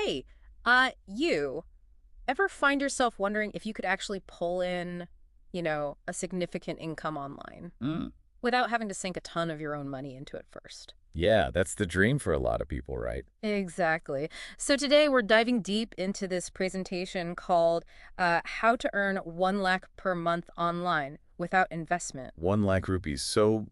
Hey, you ever find yourself wondering if you could actually pull in, a significant income online Mm. without having to sink a ton of your own money into it first? Yeah, that's the dream for a lot of people, right? Exactly. So today we're diving deep into this presentation called How to Earn 1 lakh per month online without investment. 1 lakh rupees. So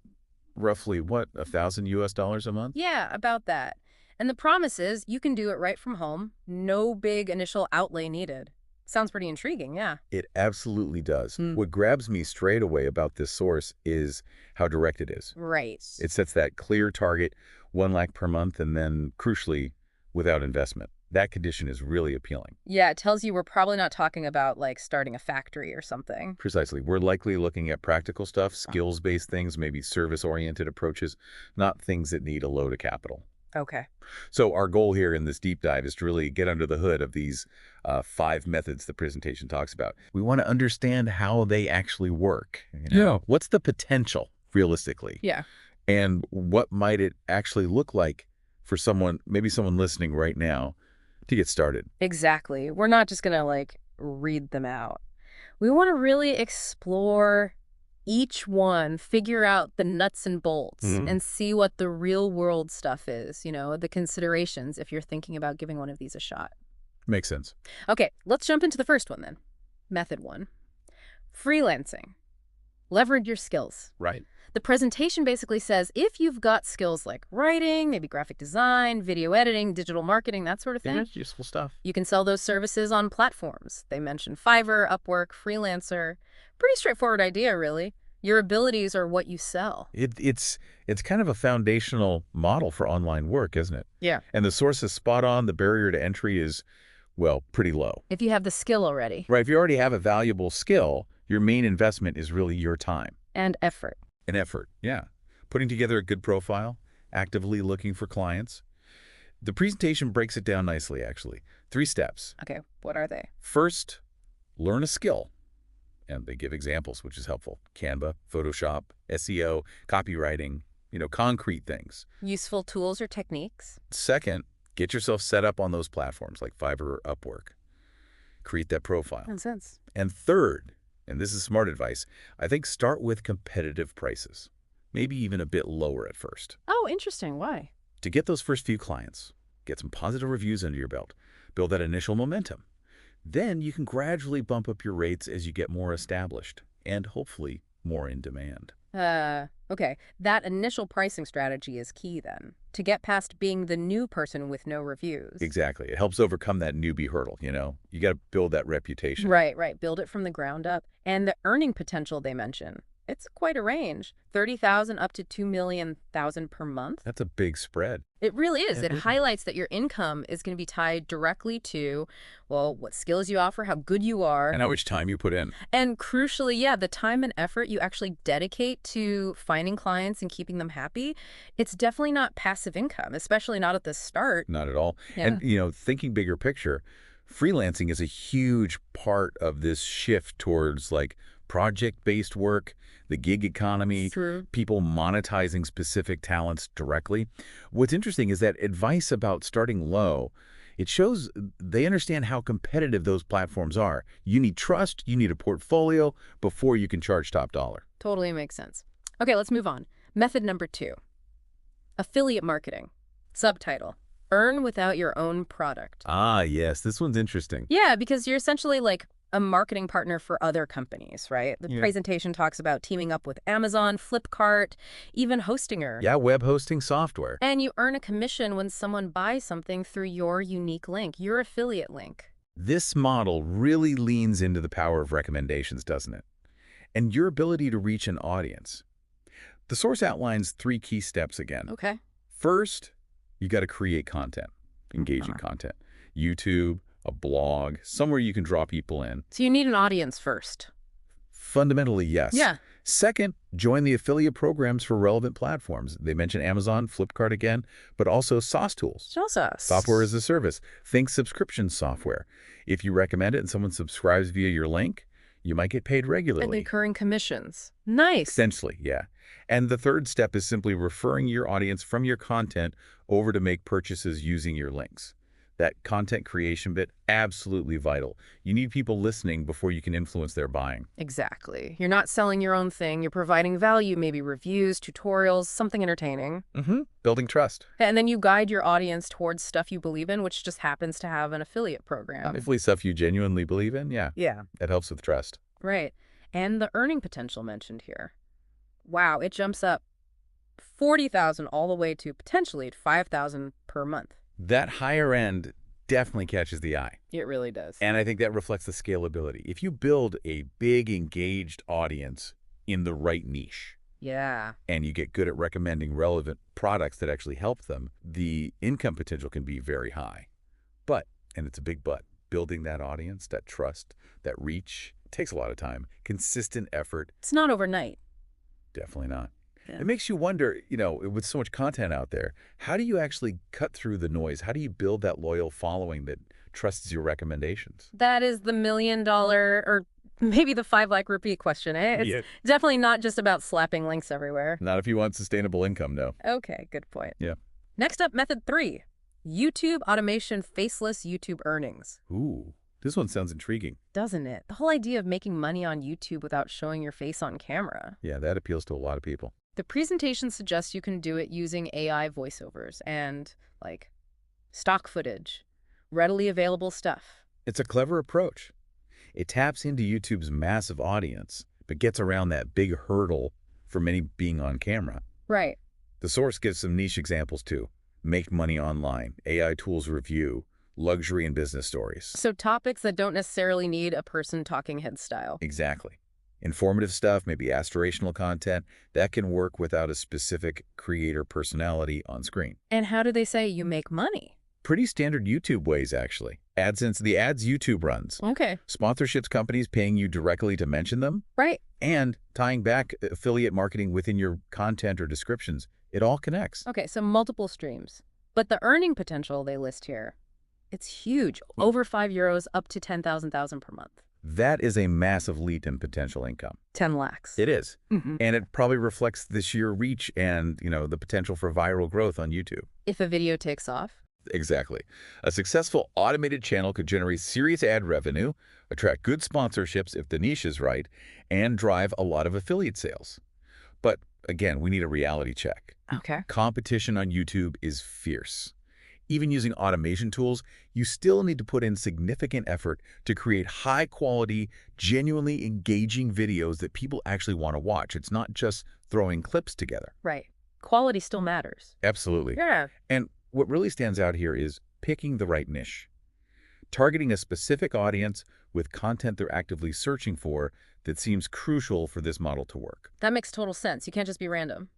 roughly what, 1,000 US dollars a month? Yeah, about that. And the promise is you can do it right from home, no big initial outlay needed. Sounds pretty intriguing, yeah. It absolutely does. Hmm. What grabs me straight away about this source is how direct it is. Right. It sets that clear target, 1 lakh per month, and then crucially, without investment. That condition is really appealing. Yeah, it tells you we're probably not talking about like starting a factory or something. Precisely. We're likely looking at practical stuff, skills-based things, maybe service-oriented approaches, not things that need a load of capital. Okay. So our goal here in this deep dive is to really get under the hood of these 5 methods the presentation talks about. We want to understand how they actually work. Yeah. What's the potential, realistically? Yeah. And what might it actually look like for someone, maybe someone listening right now, to get started? Exactly. We're not just going to like read them out. We want to really explore each one, figure out the nuts and bolts, and see what the real world stuff is, the considerations if you're thinking about giving one of these a shot. Makes sense. Okay, let's jump into the first one then. Method 1. Freelancing. Leverage your skills. Right. The presentation basically says if you've got skills like writing, maybe graphic design, video editing, digital marketing, that sort of thing, That's useful stuff. you can sell those services on platforms. They mention Fiverr, Upwork, Freelancer. Pretty straightforward idea, really. Your abilities are what you sell. It's kind of a foundational model for online work, isn't it? Yeah. And the source is spot on. The barrier to entry is, well, pretty low. If you have the skill already. Right. If you already have a valuable skill, your main investment is really your time. And effort. And effort, yeah. Putting together a good profile, actively looking for clients. The presentation breaks it down nicely, actually. 3 steps. Okay, what are they? First, learn a skill. And they give examples, which is helpful. Canva, Photoshop, SEO, copywriting, concrete things. Useful tools or techniques? Second, get yourself set up on those platforms like Fiverr or Upwork. Create that profile. Makes sense. And third, and this is smart advice, I think start with competitive prices. Maybe even a bit lower at first. Oh, interesting. Why? To get those first few clients, get some positive reviews under your belt, build that initial momentum. Then you can gradually bump up your rates as you get more established and hopefully more in demand. Okay. That initial pricing strategy is key then, to get past being the new person with no reviews. Exactly. It helps overcome that newbie hurdle, You got to build that reputation. Right. Build it from the ground up. And the earning potential they mention, it's quite a range. 30,000 up to 2,000,000 per month. That's a big spread. It really is. It It is. highlights that your income is going to be tied directly to, well, what skills you offer, how good you are. And how much time you put in. And crucially, yeah, the time and effort you actually dedicate to finding clients and keeping them happy, it's definitely not passive income, especially not at the start. Not at all. Yeah. And, thinking bigger picture, freelancing is a huge part of this shift towards like project-based work, the gig economy, True. people monetizing specific talents directly. What's interesting is that advice about starting low, it shows they understand how competitive those platforms are. You need trust, you need a portfolio before you can charge top dollar. Totally makes sense. Okay, let's move on. Method number 2. Affiliate marketing. Subtitle: Earn without your own product. Ah, yes, this one's interesting. Yeah, because you're essentially like a marketing partner for other companies, right? The Yeah. presentation talks about teaming up with Amazon, Flipkart, even Hostinger. Yeah, web hosting software. And you earn a commission when someone buys something through your unique link, your affiliate link. This model really leans into the power of recommendations, doesn't it? And your ability to reach an audience. The source outlines 3 key steps again. Okay. First, you got to create content, engaging content. YouTube, a blog, somewhere you can draw people in. So you need an audience first. Fundamentally, yes. Yeah. Second, join the affiliate programs for relevant platforms. They mention Amazon, Flipkart again, but also SaaS tools. Shows us. Software as a service. Think subscription software. If you recommend it and someone subscribes via your link, you might get paid And regularly. recurring commissions. Nice. Essentially, yeah. And the third step is simply referring your audience from your content over to make purchases using your links. That content creation bit, absolutely vital. You need people listening before you can influence their buying. Exactly. You're not selling your own thing. You're providing value, maybe reviews, tutorials, something entertaining. Building trust. And then you guide your audience towards stuff you believe in, which just happens to have an affiliate program. Hopefully stuff you genuinely believe in, yeah. Yeah. That helps with trust. Right. And the earning potential mentioned here. Wow, it jumps up 40,000 all the way to potentially 5,000 per month. That higher end definitely catches the eye. It really does. And I think that reflects the scalability. If you build a big, engaged audience in the right niche, yeah. and you get good at recommending relevant products that actually help them, the income potential can be very high. But, and it's a big but, building that audience, that trust, that reach, takes a lot of time. Consistent effort. It's not overnight. Definitely not. Yeah. It makes you wonder, with so much content out there, how do you actually cut through the noise? How do you build that loyal following that trusts your recommendations? That is the $1 million or maybe the 5 lakh rupee question, eh? It's definitely not just about slapping links everywhere. Not if you want sustainable income, no. Okay, good point. Yeah. Next up, method 3, YouTube automation faceless YouTube earnings. Ooh, this one sounds intriguing. Doesn't it? The whole idea of making money on YouTube without showing your face on camera. Yeah, that appeals to a lot of people. The presentation suggests you can do it using AI voiceovers and, stock footage, readily available stuff. It's a clever approach. It taps into YouTube's massive audience, but gets around that big hurdle for many being on camera. Right. The source gives some niche examples too. Make money online, AI tools review, luxury and business stories. So topics that don't necessarily need a person talking head style. Exactly. Informative stuff, maybe aspirational content, that can work without a specific creator personality on screen. And how do they say you make money? Pretty standard YouTube ways, actually. AdSense, the ads YouTube runs. Okay. Sponsorships companies paying you directly to mention them. Right. And tying back affiliate marketing within your content or descriptions. It all connects. Okay, so multiple streams. But the earning potential they list here, it's huge. Over €5 up to 10,000 per month. That is a massive leap in potential income. 10 lakhs. It is. And it probably reflects the sheer reach and, the potential for viral growth on YouTube. If a video takes off. Exactly. A successful automated channel could generate serious ad revenue, attract good sponsorships if the niche is right, and drive a lot of affiliate sales. But again, we need a reality check. Okay. Competition on YouTube is fierce. Even using automation tools, you still need to put in significant effort to create high-quality, genuinely engaging videos that people actually want to watch. It's not just throwing clips together. Right. Quality still matters. Absolutely. Yeah. And what really stands out here is picking the right niche. Targeting a specific audience with content they're actively searching for that seems crucial for this model to work. That makes total sense. You can't just be random.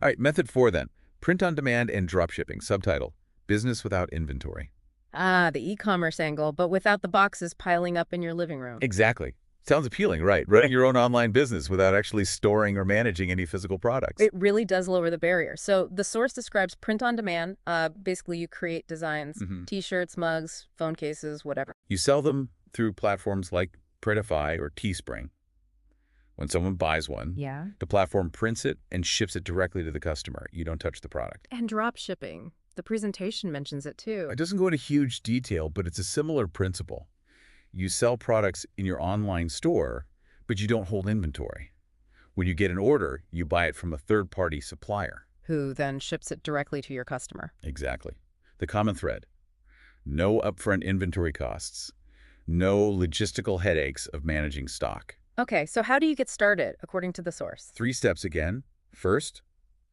All right, method 4 then. Print on demand and dropshipping. Subtitle, Business Without Inventory. Ah, the e-commerce angle, but without the boxes piling up in your living room. Exactly. Sounds appealing, right? Running your own online business without actually storing or managing any physical products. It really does lower the barrier. So the source describes print on demand. Basically, you create designs, T-shirts, mugs, phone cases, whatever. You sell them through platforms like Printify or Teespring. When someone buys one, the platform prints it and ships it directly to the customer. You don't touch the product. And drop shipping. The presentation mentions it too. It doesn't go into huge detail, but it's a similar principle. You sell products in your online store, but you don't hold inventory. When you get an order, you buy it from a third-party supplier. Who then ships it directly to your customer. Exactly. The common thread. No upfront inventory costs. No logistical headaches of managing stock. Okay, so how do you get started, according to the source? 3 steps again. First,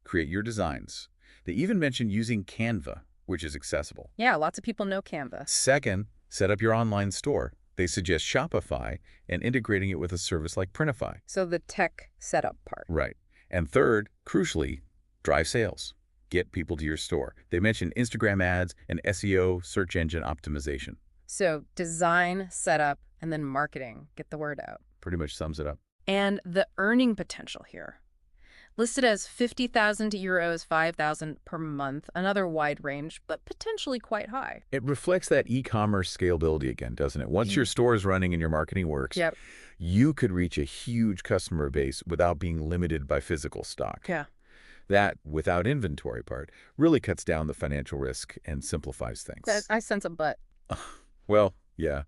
create your designs. They even mention using Canva, which is accessible. Yeah, lots of people know Canva. Second, set up your online store. They suggest Shopify and integrating it with a service like Printify. So the tech setup part. Right. And third, crucially, drive sales. Get people to your store. They mention Instagram ads and SEO, search engine optimization. So design, setup, and then marketing. Get the word out. Pretty much sums it up. And the earning potential here. Listed as 50,000 euros, 5,000 per month, another wide range, but potentially quite high. It reflects that e-commerce scalability again, doesn't it? Once your store is running and your marketing works, you could reach a huge customer base without being limited by physical stock. Yeah. That, without inventory part, really cuts down the financial risk and simplifies That things. I sense a but. Well, yeah.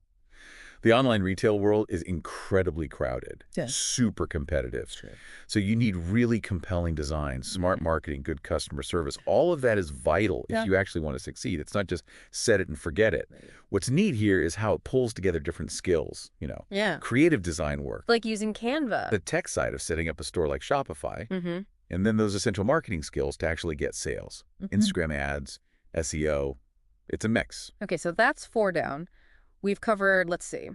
The online retail world is incredibly crowded, Yeah. super competitive. True. So you need really compelling design, smart marketing, good customer service. All of that is vital if Yeah. you actually want to succeed. It's not just set it and forget it. Right. What's neat here is how it pulls together different skills, Yeah. creative design work, Like using Canva. the tech side of setting up a store like Shopify, Mm-hmm. and then those essential marketing skills to actually get sales, Instagram ads, SEO. It's a mix. Okay, so that's 4 down. We've covered, let's see,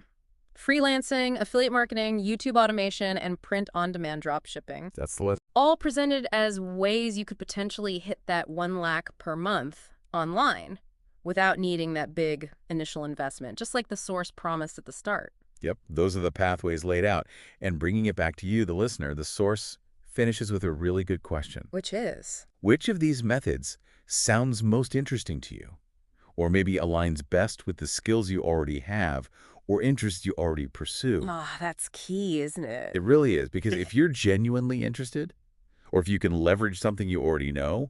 freelancing, affiliate marketing, YouTube automation, and print-on-demand dropshipping. That's the list. All presented as ways you could potentially hit that 1 lakh per month online without needing that big initial investment, just like the source promised at the start. Yep, those are the pathways laid out. And bringing it back to you, the listener, the source finishes with a really good question. Which is? Which of these methods sounds most interesting to you? Or maybe aligns best with the skills you already have or interests you already pursue? Ah, that's key, isn't it? It really is, because if you're genuinely interested, or if you can leverage something you already know,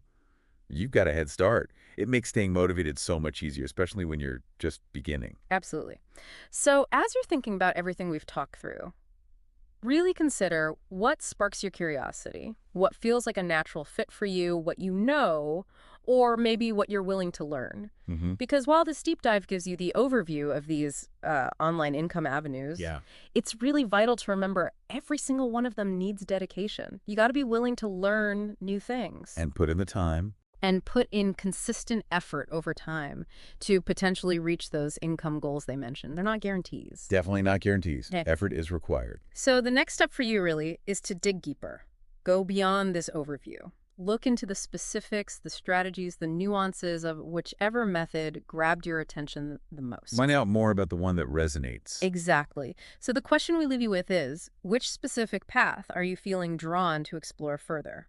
you've got a head start. It makes staying motivated so much easier, especially when you're just beginning. Absolutely. So as you're thinking about everything we've talked through, really consider what sparks your curiosity, what feels like a natural fit for you, what you know, or maybe what you're willing to learn. Because while this deep dive gives you the overview of these online income avenues, Yeah. it's really vital to remember every single one of them needs dedication. You got to be willing to learn new things. And put in the time. And put in consistent effort over time to potentially reach those income goals they mentioned. They're not guarantees. Definitely not guarantees. Yeah. Effort is required. So the next step for you really is to dig deeper. Go beyond this overview. Look into the specifics, the strategies, the nuances of whichever method grabbed your attention the most. Find out more about the one that resonates. Exactly. So the question we leave you with is, which specific path are you feeling drawn to explore further?